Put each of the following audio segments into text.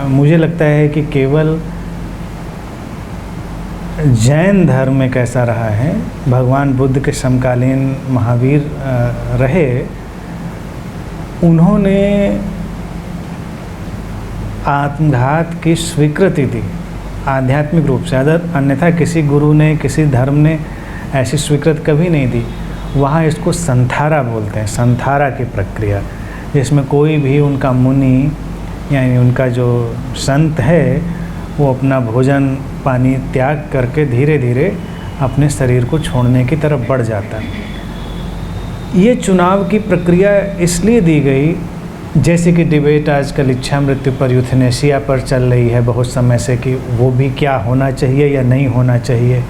मुझे लगता है कि केवल जैन धर्म एक ऐसा रहा है, भगवान बुद्ध के समकालीन महावीर रहे, उन्होंने आत्मघात की स्वीकृति दी आध्यात्मिक रूप से। अन्यथा किसी गुरु ने, किसी धर्म ने ऐसी स्वीकृति कभी नहीं दी। वहाँ इसको संथारा बोलते हैं, संथारा की प्रक्रिया, जिसमें कोई भी उनका मुनि यानी उनका जो संत है वो अपना भोजन पानी त्याग करके धीरे धीरे अपने शरीर को छोड़ने की तरफ बढ़ जाता है। ये चुनाव की प्रक्रिया इसलिए दी गई, जैसे कि डिबेट आजकल इच्छा मृत्यु पर, यूथनेशिया पर चल रही है बहुत समय से कि वो भी क्या होना चाहिए या नहीं होना चाहिए।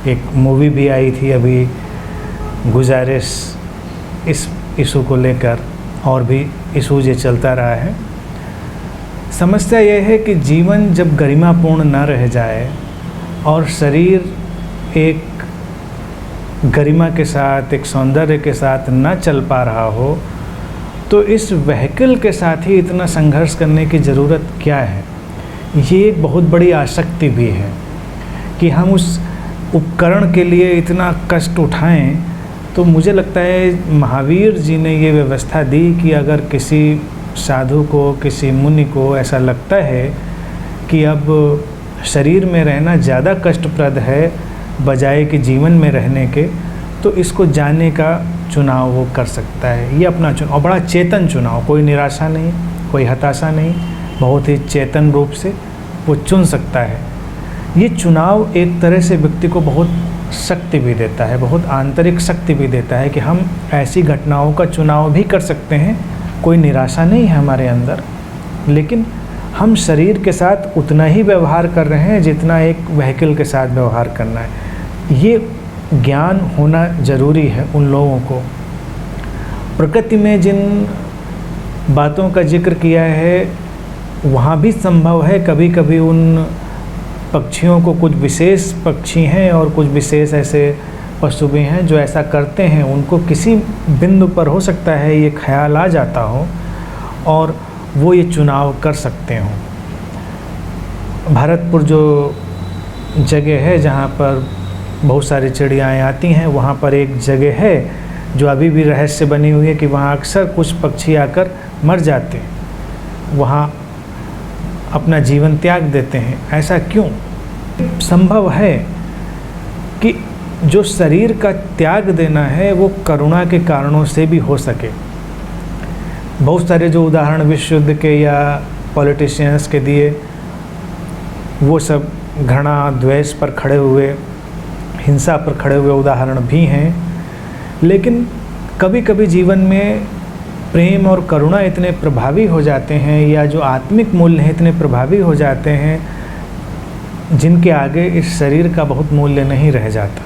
एक मूवी भी आई थी अभी गुजारिश इस इशू को लेकर, और भी इशू ये चलता रहा है। समस्या यह है कि जीवन जब गरिमापूर्ण न रह जाए और शरीर एक गरिमा के साथ, एक सौंदर्य के साथ न चल पा रहा हो, तो इस व्हीकल के साथ ही इतना संघर्ष करने की ज़रूरत क्या है। ये एक बहुत बड़ी आसक्ति भी है कि हम उस उपकरण के लिए इतना कष्ट उठाएं। तो मुझे लगता है महावीर जी ने ये व्यवस्था दी कि अगर किसी साधु को, किसी मुनि को ऐसा लगता है कि अब शरीर में रहना ज़्यादा कष्टप्रद है बजाय कि जीवन में रहने के, तो इसको जाने का चुनाव वो कर सकता है। ये अपना चुनाव, बड़ा चेतन चुनाव, कोई निराशा नहीं, कोई हताशा नहीं, बहुत ही चेतन रूप से वो चुन सकता है। ये चुनाव एक तरह से व्यक्ति को बहुत शक्ति भी देता है, बहुत आंतरिक शक्ति भी देता है कि हम ऐसी घटनाओं का चुनाव भी कर सकते हैं। कोई निराशा नहीं है हमारे अंदर, लेकिन हम शरीर के साथ उतना ही व्यवहार कर रहे हैं जितना एक व्हीकल के साथ व्यवहार करना है। ये ज्ञान होना ज़रूरी है उन लोगों को। प्रकृति में जिन बातों का जिक्र किया है वहाँ भी संभव है कभी कभी उन पक्षियों को, कुछ विशेष पक्षी हैं और कुछ विशेष ऐसे पशु भी हैं जो ऐसा करते हैं, उनको किसी बिंदु पर हो सकता है ये ख्याल आ जाता हो और वो ये चुनाव कर सकते हों। भरतपुर जो जगह है जहाँ पर बहुत सारी चिड़ियाँ आती हैं, वहाँ पर एक जगह है जो अभी भी रहस्य बनी हुई है कि वहाँ अक्सर कुछ पक्षी आकर मर जाते हैं, वहाँ अपना जीवन त्याग देते हैं। ऐसा क्यों? संभव है कि जो शरीर का त्याग देना है वो करुणा के कारणों से भी हो सके। बहुत सारे जो उदाहरण विश्व युद्ध के या पॉलिटिशियंस के दिए, वो सब घृणा द्वेष पर खड़े हुए, हिंसा पर खड़े हुए उदाहरण भी हैं। लेकिन कभी कभी जीवन में प्रेम और करुणा इतने प्रभावी हो जाते हैं, या जो आत्मिक मूल्य हैं इतने प्रभावी हो जाते हैं, जिनके आगे इस शरीर का बहुत मूल्य नहीं रह जाता।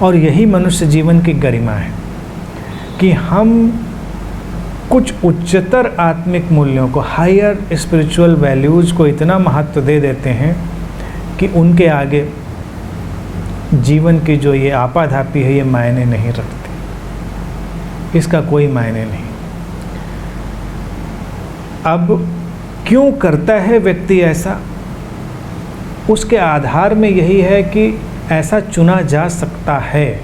और यही मनुष्य जीवन की गरिमा है कि हम कुछ उच्चतर आत्मिक मूल्यों को, हायर स्पिरिचुअल वैल्यूज़ को इतना महत्व दे देते हैं कि उनके आगे जीवन की जो ये आपाधापी है ये मायने नहीं रखती, इसका कोई मायने नहीं। अब क्यों करता है व्यक्ति ऐसा? उसके आधार में यही है कि ऐसा चुना जा सकता है,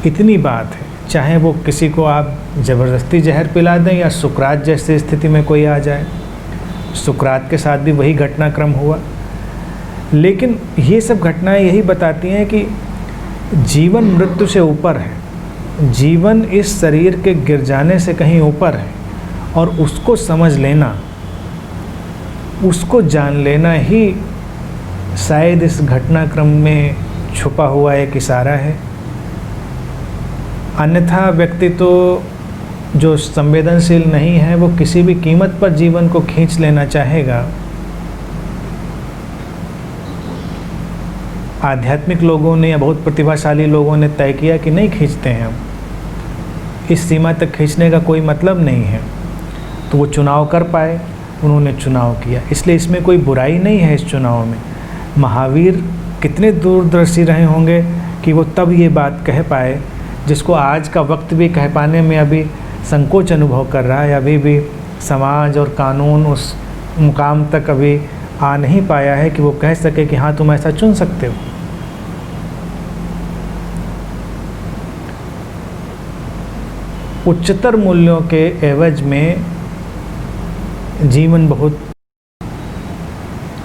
इतनी बात है। चाहे वो किसी को आप ज़बरदस्ती जहर पिला दें या सुकरात जैसी स्थिति में कोई आ जाए, सुकरात के साथ भी वही घटनाक्रम हुआ। लेकिन ये सब घटनाएं यही बताती हैं कि जीवन मृत्यु से ऊपर है, जीवन इस शरीर के गिर जाने से कहीं ऊपर है, और उसको समझ लेना, उसको जान लेना ही शायद इस घटनाक्रम में छुपा हुआ एक इशारा है। अन्यथा व्यक्ति तो जो संवेदनशील नहीं है वो किसी भी कीमत पर जीवन को खींच लेना चाहेगा। आध्यात्मिक लोगों ने या बहुत प्रतिभाशाली लोगों ने तय किया कि नहीं खींचते हैं, हम इस सीमा तक खींचने का कोई मतलब नहीं है, तो वो चुनाव कर पाए, उन्होंने चुनाव किया। इसलिए इसमें कोई बुराई नहीं है इस चुनाव में। महावीर कितने दूरदर्शी रहे होंगे कि वो तब ये बात कह पाए जिसको आज का वक्त भी कह पाने में अभी संकोच अनुभव कर रहा है। अभी भी समाज और कानून उस मुकाम तक अभी आ नहीं पाया है कि वो कह सके कि हाँ तुम ऐसा चुन सकते हो। उच्चतर मूल्यों के एवज में जीवन बहुत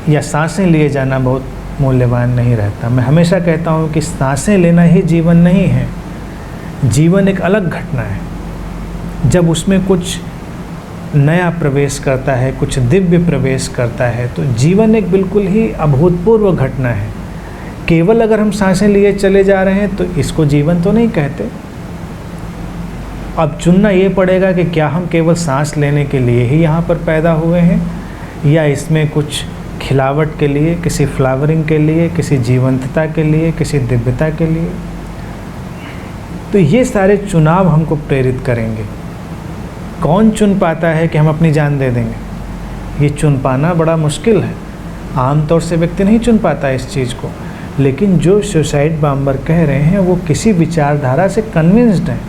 या सांसें लिए जाना बहुत मूल्यवान नहीं रहता। मैं हमेशा कहता हूँ कि सांसें लेना ही जीवन नहीं है। जीवन एक अलग घटना है। जब उसमें कुछ नया प्रवेश करता है, कुछ दिव्य प्रवेश करता है, तो जीवन एक बिल्कुल ही अभूतपूर्व घटना है। केवल अगर हम सांसें लिए चले जा रहे हैं तो इसको जीवन तो नहीं कहते। अब चुनना ये पड़ेगा कि क्या हम केवल सांस लेने के लिए ही यहाँ पर पैदा हुए हैं या इसमें कुछ खिलावट के लिए, किसी फ्लावरिंग के लिए, किसी जीवंतता के लिए, किसी दिव्यता के लिए। तो ये सारे चुनाव हमको प्रेरित करेंगे। कौन चुन पाता है कि हम अपनी जान दे देंगे? ये चुन पाना बड़ा मुश्किल है। आम तौर से व्यक्ति नहीं चुन पाता इस चीज़ को। लेकिन जो सुसाइड बॉम्बर कह रहे हैं वो किसी विचारधारा से कन्विंस्ड हैं।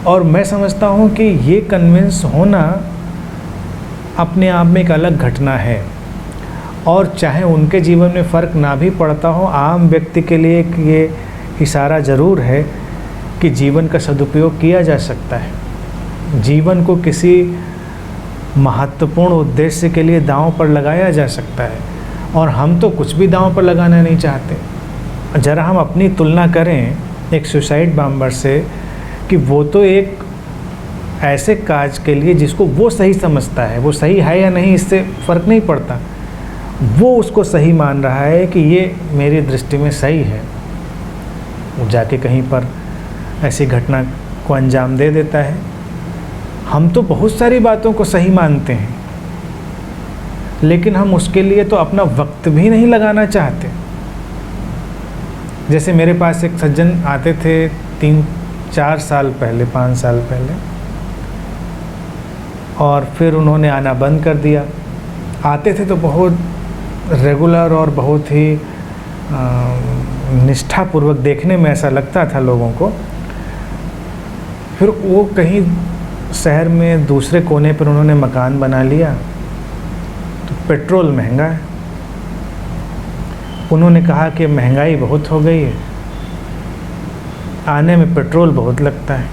और मैं समझता हूँ कि ये कन्विंस होना अपने आप में एक अलग घटना है। और चाहे उनके जीवन में फ़र्क ना भी पड़ता हो, आम व्यक्ति के लिए ये इशारा ज़रूर है कि जीवन का सदुपयोग किया जा सकता है। जीवन को किसी महत्वपूर्ण उद्देश्य के लिए दांव पर लगाया जा सकता है। और हम तो कुछ भी दांव पर लगाना नहीं चाहते। ज़रा हम अपनी तुलना करें एक सुसाइड बॉम्बर से कि वो तो एक ऐसे काज के लिए जिसको वो सही समझता है, वो सही है या नहीं इससे फ़र्क नहीं पड़ता, वो उसको सही मान रहा है कि ये मेरी दृष्टि में सही है, वो जाके कहीं पर ऐसी घटना को अंजाम दे देता है। हम तो बहुत सारी बातों को सही मानते हैं, लेकिन हम उसके लिए तो अपना वक्त भी नहीं लगाना चाहते। जैसे मेरे पास एक सज्जन आते थे 3-4 साल पहले, 5 साल पहले, और फिर उन्होंने आना बंद कर दिया। आते थे तो बहुत रेगुलर और बहुत ही निष्ठापूर्वक, देखने में ऐसा लगता था लोगों को। फिर वो कहीं शहर में दूसरे कोने पर उन्होंने मकान बना लिया, तो पेट्रोल महंगा है। उन्होंने कहा कि महंगाई बहुत हो गई है, आने में पेट्रोल बहुत लगता है।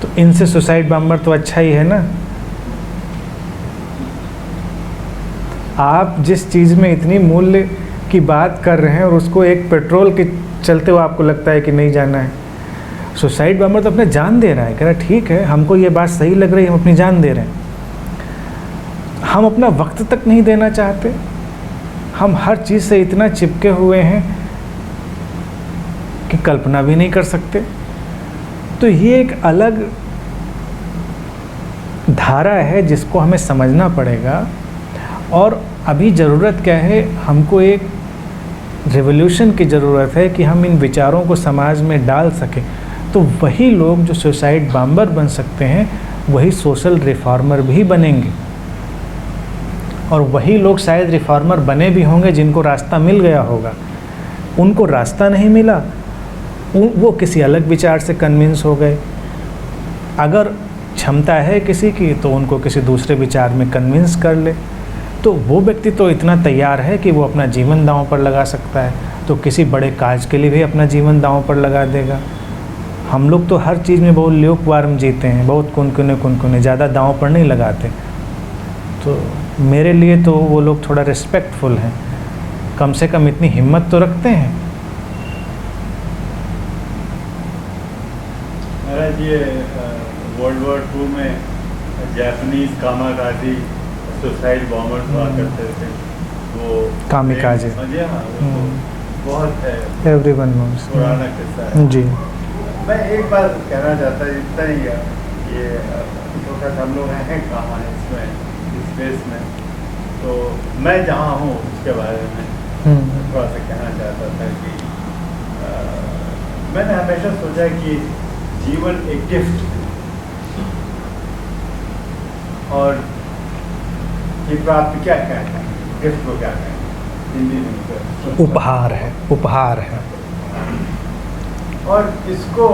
तो इनसे सुसाइड बॉम्बर तो अच्छा ही है ना। आप जिस चीज़ में इतनी मूल्य की बात कर रहे हैं और उसको एक पेट्रोल के चलते हुए आपको लगता है कि नहीं जाना है। सुसाइड बॉम्बर तो अपने जान दे रहा है, कह रहा है ठीक है, हमको ये बात सही लग रही है, हम अपनी जान दे रहे हैं। हम अपना वक्त तक नहीं देना चाहते। हम हर चीज़ से इतना चिपके हुए हैं कि कल्पना भी नहीं कर सकते। तो ये एक अलग धारा है जिसको हमें समझना पड़ेगा। और अभी ज़रूरत क्या है, हमको एक रिवॉल्यूशन की ज़रूरत है कि हम इन विचारों को समाज में डाल सकें। तो वही लोग जो सुसाइड बॉम्बर बन सकते हैं, वही सोशल रिफॉर्मर भी बनेंगे। और वही लोग शायद रिफॉर्मर बने भी होंगे जिनको रास्ता मिल गया होगा। उनको रास्ता नहीं मिला, वो किसी अलग विचार से कन्विंस हो गए। अगर क्षमता है किसी की तो उनको किसी दूसरे विचार में कन्विंस कर ले, तो वो व्यक्ति तो इतना तैयार है कि वो अपना जीवन दांव पर लगा सकता है, तो किसी बड़े काज के लिए भी अपना जीवन दांव पर लगा देगा। हम लोग तो हर चीज़ में बहुत ल्यूकवार्म जीते हैं, बहुत कुनकुने, ज़्यादा दांव पर नहीं लगाते। तो मेरे लिए तो वो लोग थोड़ा रिस्पेक्टफुल हैं, कम से कम इतनी हिम्मत तो रखते हैं। महाराज, ये वर्ल्ड वॉर 2 में जापानीज कामाकाजी सुसाइड बॉम्बर्स हुआ करते थे, वो कामिकाजे, बहुत है, एवरीवन नोस, पुराना किस्सा है जी। मैं एक बार कहना चाहता हूँ, इतना ही है, ये वक्त हम लोग हैं कहाँ इसमें स्पेस में, तो मैं जहाँ हूँ उसके बारे में थोड़ा सा कहना चाहता था कि मैंने हमेशा सोचा कि जीवन एक गिफ्ट है, और ये प्राप्त क्या कहते हैं, गिफ्ट को क्या कहते हैं हिंदी में? उपहार है, उपहार है। और इसको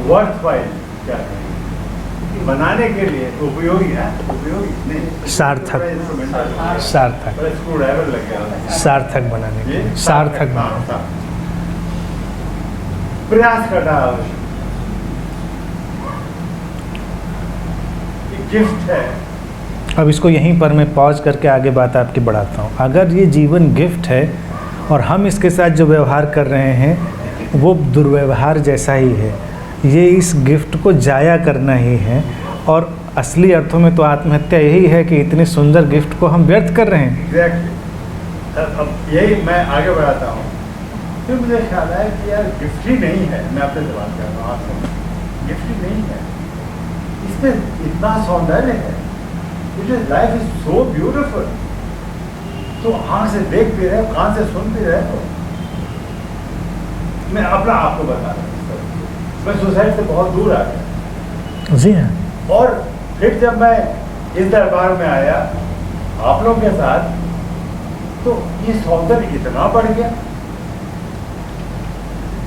वर्थवाइल क्या कहेंगे, बनाने के लिए उपयोगी है, उपयोगी नहीं, सार्थक, सार्थक, स्क्रू ड्राइवर लग गया, सार्थक बनाने के लिए, सार्थक बनाने, प्रयास करना आवश्यक, गिफ्ट है। अब इसको यहीं पर मैं पॉज करके आगे बात आपकी बढ़ाता हूँ। अगर ये जीवन गिफ्ट है और हम इसके साथ जो व्यवहार कर रहे हैं वो दुर्व्यवहार जैसा ही है, ये इस गिफ्ट को जाया करना ही है, और असली अर्थों में तो आत्महत्या यही है कि इतने सुंदर गिफ्ट को हम व्यर्थ कर रहे हैं। एग्जैक्टली। अब यही मैं आगे बढ़ाता हूँ, फिर मुझे ख्याल आया कि यार गिफ्ट ही नहीं है, मैं अपने से बात कर रहा हूँ, आपसे गिफ्ट ही नहीं है, इसमें इतना सौंदर्य है, लाइफ इज सो ब्यूटिफुल। तो आँख से देख भी रहे, कान से सुन भी रहे। तो मैं अपना आपको बता रहा हूँ, मैं सोसाइटी से बहुत दूर आ गया। जी हाँ। और फिर जब मैं इस दरबार में आया आप लोग के साथ, तो ये सौंदर्य इतना बढ़ गया,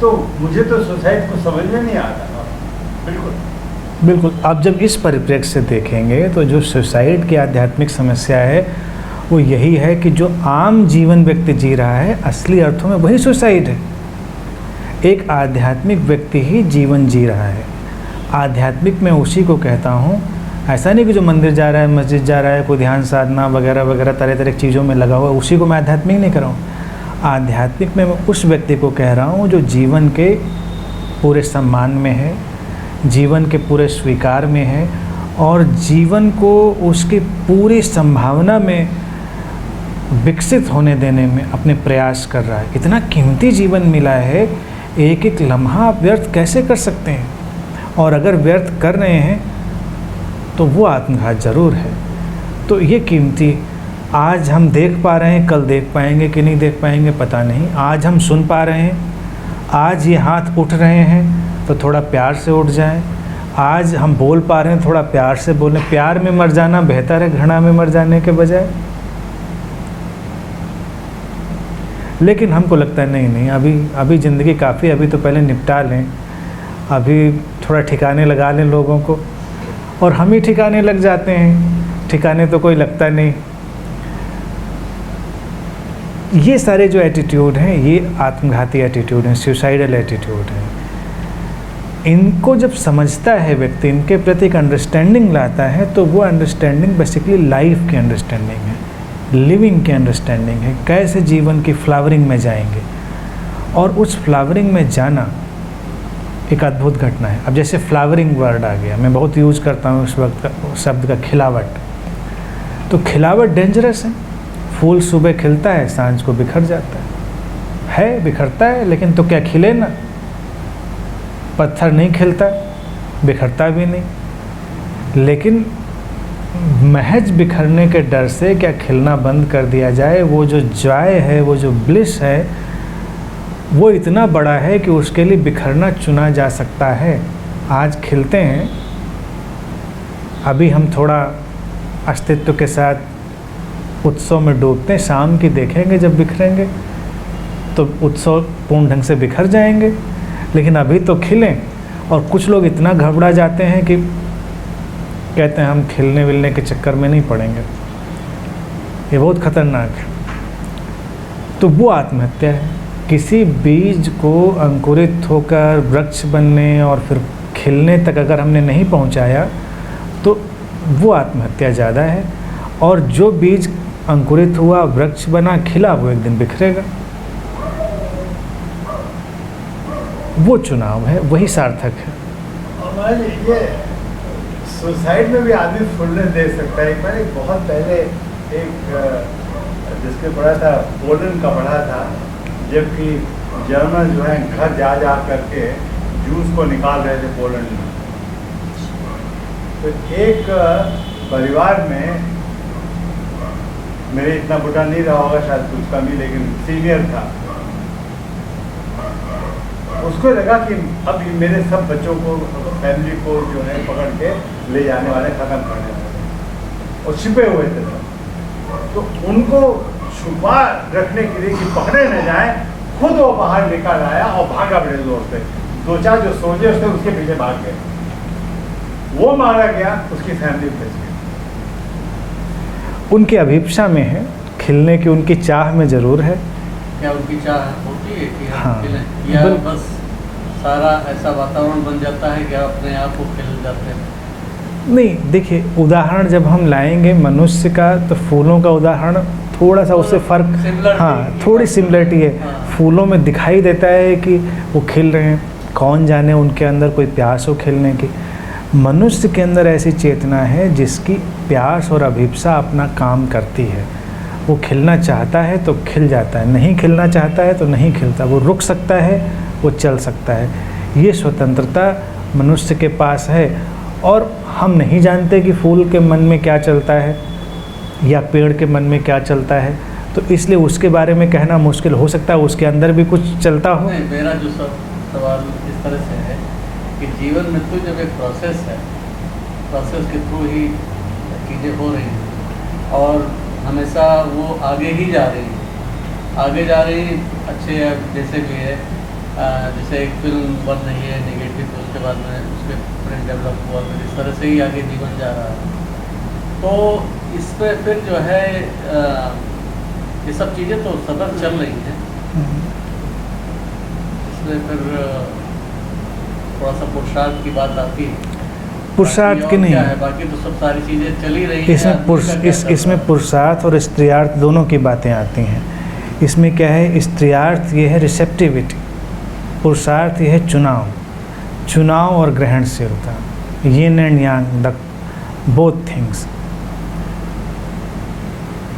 तो मुझे तो सोसाइटी को समझ में नहीं आता था। बिल्कुल बिल्कुल। आप जब इस परिप्रेक्ष्य से देखेंगे तो जो सुसाइड की आध्यात्मिक समस्या है वो यही है कि जो आम जीवन व्यक्ति जी रहा है, असली अर्थों में वही सुसाइड है। एक आध्यात्मिक व्यक्ति ही जीवन जी रहा है। आध्यात्मिक मैं उसी को कहता हूँ, ऐसा नहीं कि जो मंदिर जा रहा है, मस्जिद जा रहा है, कोई ध्यान साधना वगैरह वगैरह तरह तरह की चीज़ों में लगा हुआ है, उसी को मैं आध्यात्मिक नहीं कर रहा हूँ। आध्यात्मिक में मैं उस व्यक्ति को कह रहा हूँ जो जीवन के पूरे सम्मान में है, जीवन के पूरे स्वीकार में है, और जीवन को उसकी पूरी संभावना में विकसित होने देने में अपने प्रयास कर रहा है। इतना कीमती जीवन मिला है, एक एक लम्हा आप व्यर्थ कैसे कर सकते हैं? और अगर व्यर्थ कर रहे हैं तो वो आत्मघात ज़रूर है। तो ये कीमती आज हम देख पा रहे हैं, कल देख पाएंगे कि नहीं देख पाएंगे पता नहीं। आज हम सुन पा रहे हैं, आज ये हाथ उठ रहे हैं तो थोड़ा प्यार से उठ जाएं। आज हम बोल पा रहे हैं, थोड़ा प्यार से बोलें। प्यार में मर जाना बेहतर है घृणा में मर जाने के बजाय। लेकिन हमको लगता है नहीं, अभी ज़िंदगी काफ़ी, अभी तो पहले निपटा लें, अभी थोड़ा ठिकाने लगा लें लोगों को, और हम ही ठिकाने लग जाते हैं। ठिकाने तो कोई लगता नहीं। ये सारे जो एटीट्यूड हैं ये आत्मघाती एटीट्यूड हैं, सुसाइडल एटीट्यूड हैं। इनको जब समझता है व्यक्ति, इनके प्रति एक अंडरस्टैंडिंग लाता है, तो वो अंडरस्टैंडिंग बेसिकली लाइफ की अंडरस्टैंडिंग है, लिविंग की अंडरस्टैंडिंग है, कैसे जीवन की फ्लावरिंग में जाएंगे। और उस फ्लावरिंग में जाना एक अद्भुत घटना है। अब जैसे फ्लावरिंग वर्ड आ गया, मैं बहुत यूज़ करता हूँ उस वक्त शब्द का, खिलावट। तो खिलावट डेंजरस है। फूल सुबह खिलता है, सांझ को बिखर जाता है, बिखरता है, लेकिन तो क्या खिले ना। पत्थर नहीं खिलता, बिखरता भी नहीं, लेकिन महज बिखरने के डर से क्या खिलना बंद कर दिया जाए। वो जो जॉय है, वो जो ब्लिस है, वो इतना बड़ा है कि उसके लिए बिखरना चुना जा सकता है। आज खिलते हैं, अभी हम थोड़ा अस्तित्व के साथ उत्सव में डूबते हैं, शाम की देखेंगे जब बिखरेंगे तो उत्सव पूर्ण ढंग से बिखर जाएंगे। लेकिन अभी तो खिलें। और कुछ लोग इतना घबरा जाते हैं कि कहते हैं हम खिलने विलने के चक्कर में नहीं पड़ेंगे, ये बहुत खतरनाक है। तो वो आत्महत्या है। किसी बीज को अंकुरित होकर वृक्ष बनने और फिर खिलने तक अगर हमने नहीं पहुंचाया तो वो आत्महत्या ज़्यादा है। और जो बीज अंकुरित हुआ, वृक्ष बना, खिला, वो एक दिन बिखरेगा। वो चुनाव है, वही सार्थक है। और ये सुसाइड में भी आदमी फुलनेस दे सकता है। मैंने बहुत पहले एक जिसके पढ़ा था, पोलैंड का पढ़ा था, जबकि जर्मन जो है घर जा जा करके जूस को निकाल रहे थे पोलैंड में। तो एक परिवार में, मेरे इतना बुढ़ा नहीं रहा होगा शायद, कुछ कमी, लेकिन सीनियर था, उसको लगा कि अब मेरे सब बच्चों को, फैमिली को जो है पकड़ के ले जाने वाले, ख़त्म करने वाले, और छिपे हुए थे सब। तो उनको छुपा रखने के लिए कि पकड़े न जाए, खुद वो बाहर निकल आया और भागा बड़े जोर से। दो चार जो सोल्जर्स थे उसके पीछे भाग गए। वो मारा गया, उसकी फैमिली बच गई। उनकी अभिप्सा में है, खिलने की उनकी चाह में ज़रूर है। क्या उनकी चाह होती है कि हम हाँ, खिलें, या बस सारा ऐसा वातावरण बन जाता है कि आप अपने आप को खिल जाते हैं? नहीं, देखिए, उदाहरण जब हम लाएंगे मनुष्य का, तो फूलों का उदाहरण थोड़ा सा उससे फ़र्क, हाँ, थोड़ी सिमिलरिटी है। फूलों में दिखाई देता है कि वो खिल रहे हैं, कौन जाने उनके अंदर कोई प्यास हो खिलने की। मनुष्य के अंदर ऐसी चेतना है जिसकी प्यास और अभिप्सा अपना काम करती है। वो खिलना चाहता है तो खिल जाता है, नहीं खिलना चाहता है तो नहीं खिलता। वो रुक सकता है, वो चल सकता है। ये स्वतंत्रता मनुष्य के पास है, और हम नहीं जानते कि फूल के मन में क्या चलता है या पेड़ के मन में क्या चलता है, तो इसलिए उसके बारे में कहना मुश्किल हो सकता है। उसके अंदर भी कुछ चलता हो। नहीं, मेरा जो सवाल इस तरह से है कि जीवन में तो जब एक प्रोसेस है, प्रोसेस के थ्रू ही चीज़ें हो रही हैं, और हमेशा वो आगे ही जा रही हैं, आगे जा रही अच्छे जैसे भी है। जैसे एक फिल्म बन रही है नेगेटिव, तो उसके बाद में उसके प्रिंट डेवलप हुआ, फिर इस तरह से ही आगे जीवन जा रहा है। तो इस पर फिर जो है ये सब चीज़ें तो सतत चल रही हैं, इसमें फिर थोड़ा सा पुरुषार्थ की बात आती है। पुरुषार्थ की नहीं है, बाकी तो सब सारी चीज़ें चल ही रही हैं। इसमें पुरुषार्थ और स्त्रीयार्थ दोनों की बातें आती हैं। इसमें क्या है, स्त्रीयार्थ ये है रिसेप्टिविटी, पुरुषार्थ ये है चुनाव और ग्रहणशीलता, yin and yang, the both things.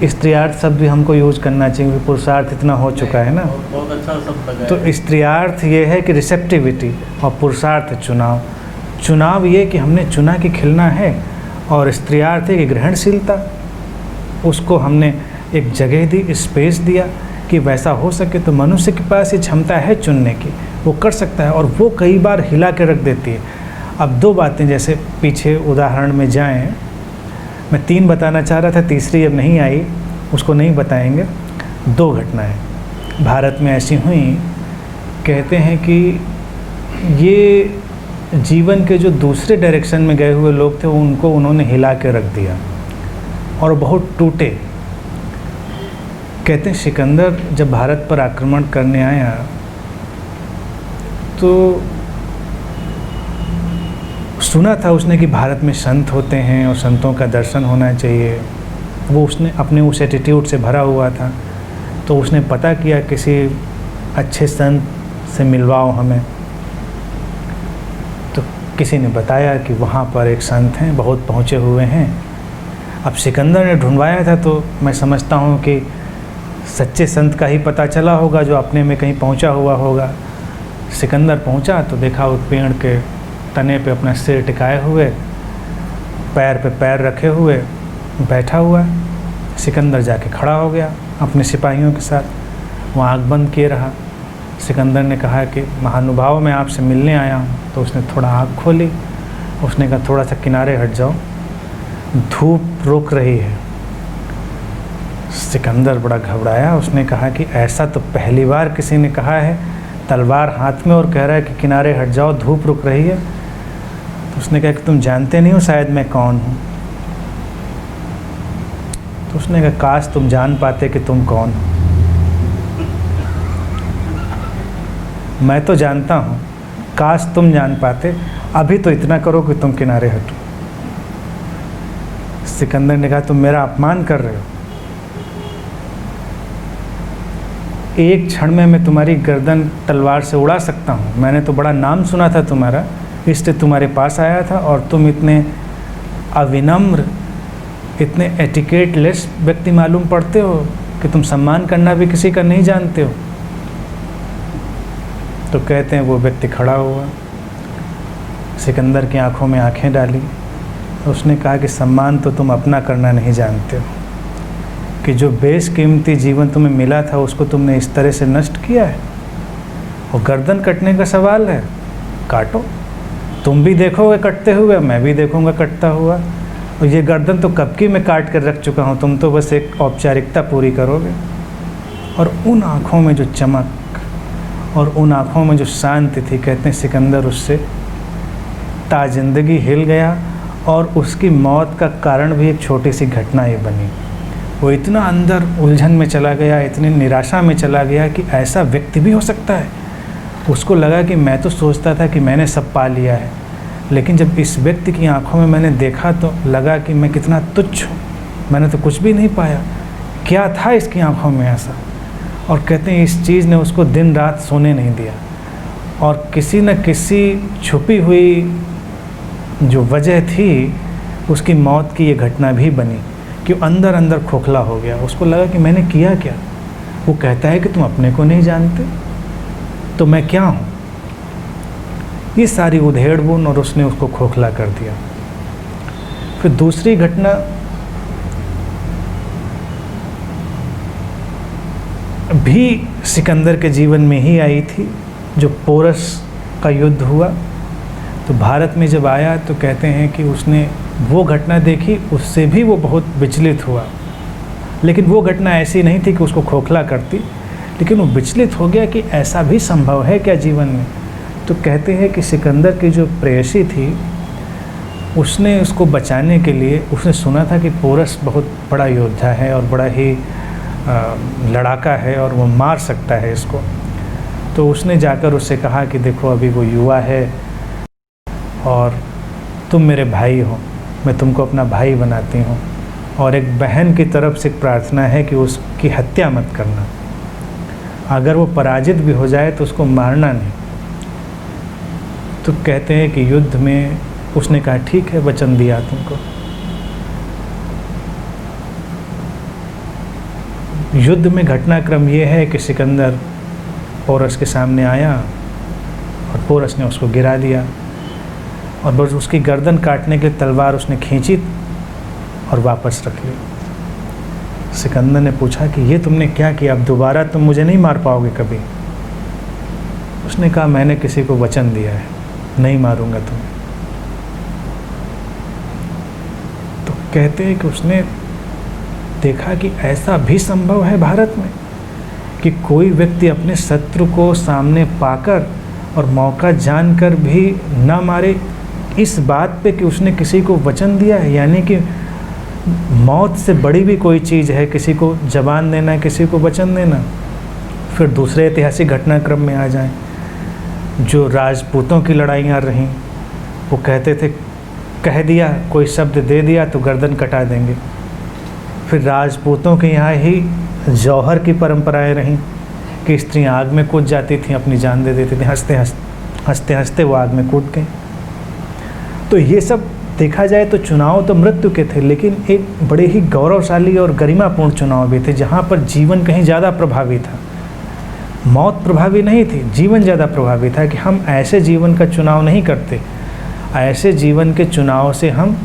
स्त्रीयार्थ शब्द भी हमको यूज करना चाहिए, क्योंकि पुरुषार्थ इतना हो चुका है ना। बहुत अच्छा शब्द लगा। तो स्त्रीयार्थ ये है कि रिसेप्टिविटी, और पुरुषार्थ चुनाव ये कि हमने चुना कि खिलना है, और स्त्रीयार्थ है कि ग्रहणशीलता, उसको हमने एक जगह दी, स्पेस दिया कि वैसा हो सके। तो मनुष्य के पास ये क्षमता है चुनने की, वो कर सकता है, और वो कई बार हिला के रख देती है। अब दो बातें, जैसे पीछे उदाहरण में जाएं, मैं 3 बताना चाह रहा था, तीसरी अब नहीं आई, उसको नहीं बताएंगे। 2 घटनाएं भारत में ऐसी हुई, कहते हैं कि ये जीवन के जो दूसरे डायरेक्शन में गए हुए लोग थे, उनको उन्होंने हिला के रख दिया और बहुत टूटे। कहते हैं सिकंदर जब भारत पर आक्रमण करने आया, तो सुना था उसने कि भारत में संत होते हैं और संतों का दर्शन होना चाहिए। वो उसने अपने उस एटीट्यूड से भरा हुआ था, तो उसने पता किया किसी अच्छे संत से मिलवाओ हमें। तो किसी ने बताया कि वहाँ पर एक संत हैं, बहुत पहुँचे हुए हैं। अब सिकंदर ने ढूंढवाया था, तो मैं समझता हूँ कि सच्चे संत का ही पता चला होगा, जो अपने में कहीं पहुँचा हुआ होगा। सिकंदर पहुँचा तो देखा उस पेड़ के तने पे अपना सिर टिकाए हुए, पैर पे पैर रखे हुए बैठा हुआ। सिकंदर जाके खड़ा हो गया अपने सिपाहियों के साथ, वो आँख बंद किए रहा। सिकंदर ने कहा कि महानुभाव, मैं आपसे मिलने आया हूँ। तो उसने थोड़ा आँख खोली, उसने कहा थोड़ा सा किनारे हट जाओ, धूप रुक रही है। सिकंदर बड़ा घबराया, उसने कहा कि ऐसा तो पहली बार किसी ने कहा है, तलवार हाथ में और कह रहा है कि किनारे हट जाओ, धूप रुक रही है। तो उसने कहा कि तुम जानते नहीं हो शायद मैं कौन हूँ। तो उसने कहा काश तुम जान पाते कि तुम कौन हो। मैं तो जानता हूँ, काश तुम जान पाते, अभी तो इतना करो कि तुम किनारे हटो। सिकंदर ने कहा तुम मेरा अपमान कर रहे हो, एक क्षण में मैं तुम्हारी गर्दन तलवार से उड़ा सकता हूँ। मैंने तो बड़ा नाम सुना था तुम्हारा, इसलिए तुम्हारे पास आया था, और तुम इतने अविनम्र, इतने एटिकेटलेस व्यक्ति मालूम पड़ते हो कि तुम सम्मान करना भी किसी का नहीं जानते हो। तो कहते हैं वो व्यक्ति खड़ा हुआ, सिकंदर की आंखों में आंखें डाली, उसने कहा कि सम्मान तो तुम अपना करना नहीं जानते हो, कि जो बेशकीमती जीवन तुम्हें मिला था उसको तुमने इस तरह से नष्ट किया है। और गर्दन कटने का सवाल है, काटो, तुम भी देखोगे कटते हुए, मैं भी देखूंगा कटता हुआ, और ये गर्दन तो कब की मैं काट कर रख चुका हूँ, तुम तो बस एक औपचारिकता पूरी करोगे। और उन आँखों में जो चमक और उन आँखों में जो शांति थी, कहते हैं सिकंदर उससे ताजिंदगी हिल गया और उसकी मौत का कारण भी एक छोटी सी घटना ही बनी। वो इतना अंदर उलझन में चला गया, इतनी निराशा में चला गया कि ऐसा व्यक्ति भी हो सकता है। उसको लगा कि मैं तो सोचता था कि मैंने सब पा लिया है, लेकिन जब इस व्यक्ति की आंखों में मैंने देखा तो लगा कि मैं कितना तुच्छ हूँ, मैंने तो कुछ भी नहीं पाया। क्या था इसकी आंखों में ऐसा? और कहते हैं इस चीज़ ने उसको दिन रात सोने नहीं दिया, और किसी न किसी छुपी हुई जो वजह थी उसकी मौत की ये घटना भी बनी कि अंदर अंदर खोखला हो गया। उसको लगा कि मैंने किया क्या? वो कहता है कि तुम अपने को नहीं जानते तो मैं क्या हूँ? ये सारी उधेड़-बुन और उसने उसको खोखला कर दिया। फिर दूसरी घटना भी सिकंदर के जीवन में ही आई थी, जो पोरस का युद्ध हुआ। तो भारत में जब आया तो कहते हैं कि उसने वो घटना देखी, उससे भी वो बहुत विचलित हुआ। लेकिन वो घटना ऐसी नहीं थी कि उसको खोखला करती, लेकिन वो विचलित हो गया कि ऐसा भी संभव है क्या जीवन में। तो कहते हैं कि सिकंदर की जो प्रेयसी थी उसने उसको बचाने के लिए, उसने सुना था कि पोरस बहुत बड़ा योद्धा है और बड़ा ही लड़ाका है और वो मार सकता है इसको। तो उसने जाकर उससे कहा कि देखो अभी वो युवा है और तुम मेरे भाई हो, मैं तुमको अपना भाई बनाती हूँ, और एक बहन की तरफ से प्रार्थना है कि उसकी हत्या मत करना। अगर वो पराजित भी हो जाए तो उसको मारना नहीं। तो कहते हैं कि युद्ध में उसने कहा ठीक है, वचन दिया तुमको। युद्ध में घटनाक्रम ये है कि सिकंदर पोरस के सामने आया और पोरस ने उसको गिरा दिया, और बस उसकी गर्दन काटने के लिए तलवार उसने खींची और वापस रख ली। सिकंदर ने पूछा कि ये तुमने क्या किया? अब दोबारा तुम मुझे नहीं मार पाओगे कभी? उसने कहा मैंने किसी को वचन दिया है, नहीं मारूंगा तुम्हें। तो कहते हैं कि उसने देखा कि ऐसा भी संभव है भारत में कि कोई व्यक्ति अपने शत्रु को सामने पाकर और मौका जानकर भी न मारे, इस बात पे कि उसने किसी को वचन दिया है। यानी कि मौत से बड़ी भी कोई चीज़ है किसी को जबान देना, किसी को वचन देना। फिर दूसरे ऐतिहासिक घटनाक्रम में आ जाएं, जो राजपूतों की लड़ाइयाँ रहीं। वो कहते थे कह दिया, कोई शब्द दे दिया तो गर्दन कटा देंगे। फिर राजपूतों के यहाँ ही जौहर की परंपराएं रहीं कि स्त्रियाँ आग में कूद जाती थीं, अपनी जान दे देती थी, हंसते हंसते वो आग में कूद गए। तो ये सब देखा जाए तो चुनाव तो मृत्यु के थे, लेकिन एक बड़े ही गौरवशाली और गरिमापूर्ण चुनाव भी थे, जहाँ पर जीवन कहीं ज़्यादा प्रभावी था। मौत प्रभावी नहीं थी, जीवन ज़्यादा प्रभावी था कि हम ऐसे जीवन का चुनाव नहीं करते, ऐसे जीवन के चुनाव से हम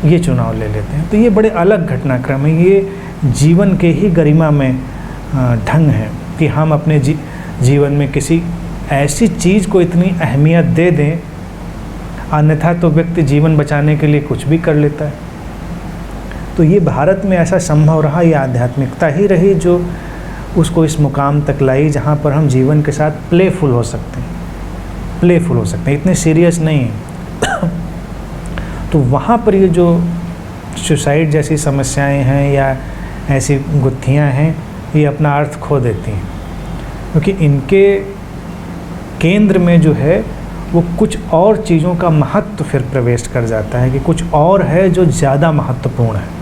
ये चुनाव ले लेते हैं। तो ये बड़े अलग घटनाक्रम है, ये जीवन के ही गरिमा में ढंग है कि हम अपने जीवन में किसी ऐसी चीज़ को इतनी अहमियत दे दें, अन्यथा तो व्यक्ति जीवन बचाने के लिए कुछ भी कर लेता है। तो ये भारत में ऐसा संभव रहा, ये आध्यात्मिकता ही रही जो उसको इस मुकाम तक लाई जहाँ पर हम जीवन के साथ प्लेफुल हो सकते हैं, इतने सीरियस नहीं हैं। तो वहाँ पर ये जो सुसाइड जैसी समस्याएं हैं या ऐसी गुत्थियाँ हैं, ये अपना अर्थ खो देती हैं, क्योंकि इनके केंद्र में जो है वो कुछ और चीज़ों का महत्व फिर प्रवेश कर जाता है कि कुछ और है जो ज़्यादा महत्वपूर्ण है।